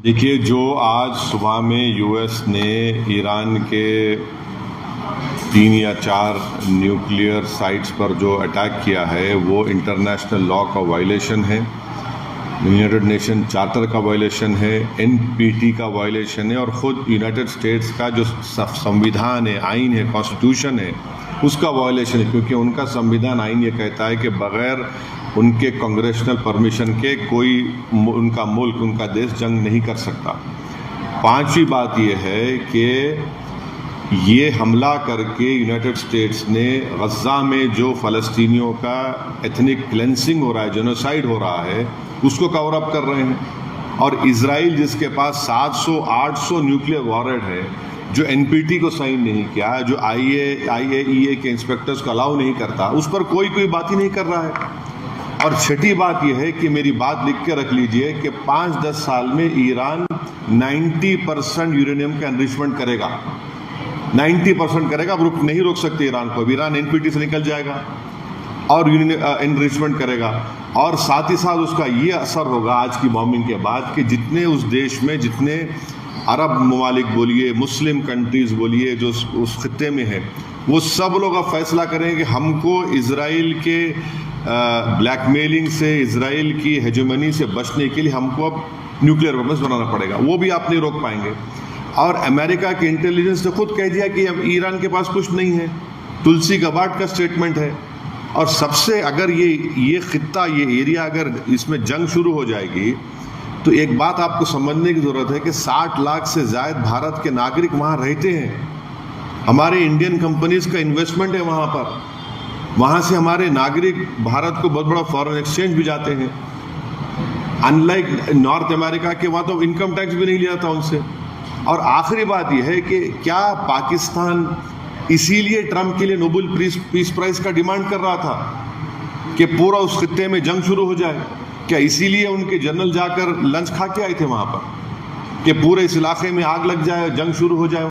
देखिए, जो आज सुबह में यूएस ने ईरान के 3 या 4 न्यूक्लियर साइट्स पर जो अटैक किया है वो इंटरनेशनल लॉ का वायलेशन है, यूनाइटेड नेशन चार्टर का वायलेशन है, एनपीटी का वायलेशन है और ख़ुद यूनाइटेड स्टेट्स का जो संविधान है, आइन है, कॉन्स्टिट्यूशन है, उसका वायलेशन है। क्योंकि उनका संविधान, आइन ये कहता है कि बग़ैर उनके कांग्रेशनल परमिशन के कोई उनका मुल्क, उनका देश जंग नहीं कर सकता। पांचवी बात यह है कि ये हमला करके यूनाइटेड स्टेट्स ने गज़ा में जो फ़लस्तीनियों का एथनिक क्लेंसिंग हो रहा है, जेनोसाइड हो रहा है, उसको कवर अप कर रहे हैं। और इजराइल जिसके पास 700-800 न्यूक्लियर वॉरहेड है, जो एनपीटी को साइन नहीं किया, जो IAEA के इंस्पेक्टर्स को अलाउ नहीं करता, उस पर कोई बात ही नहीं कर रहा है। और छठी बात यह है कि मेरी बात लिख के रख लीजिए कि 5-10 साल में ईरान 90% यूरेनियम का एनरिचमेंट करेगा, 90% करेगा। अब नहीं रोक सकते ईरान को। ईरान एनपीटी से निकल जाएगा और एनरिचमेंट करेगा। और साथ ही साथ उसका ये असर होगा आज की बॉम्बिंग के बाद कि जितने उस देश में, जितने अरब ममालिक बोलिए, मुस्लिम कंट्रीज़ बोलिए, जो उस खित्ते में है, वो सब लोग अब फैसला करेंगे कि हमको इजराइल के ब्लैकमेलिंग से, इजराइल की हेजेमनी से बचने के लिए हमको अब न्यूक्लियर वेपन्स बनाना पड़ेगा। वो भी आप नहीं रोक पाएंगे। और अमेरिका के इंटेलिजेंस ने खुद कह दिया कि अब ईरान के पास कुछ नहीं है। तुलसी गबार्ड का स्टेटमेंट है। और सबसे अगर ये खित्ता, ये एरिया, अगर इसमें जंग शुरू हो जाएगी तो एक बात आपको समझने की ज़रूरत है कि 60 लाख से ज़्यादा भारत के नागरिक वहाँ रहते हैं। हमारे इंडियन कंपनीज़ का इन्वेस्टमेंट है वहाँ पर। वहाँ से हमारे नागरिक भारत को बहुत बड़ा फॉरेन एक्सचेंज भी जाते हैं। अनलाइक नॉर्थ अमेरिका के, वहाँ तो इनकम टैक्स भी नहीं लिया था उनसे। और आखिरी बात यह है कि क्या पाकिस्तान इसीलिए ट्रंप के लिए नोबेल पीस प्राइज़ का डिमांड कर रहा था कि पूरा उस खित्ते में जंग शुरू हो जाए? क्या इसीलिए उनके जनरल जाकर लंच खा के आए थे वहाँ पर कि पूरे इस इलाके में आग लग जाए, जंग शुरू हो जाए?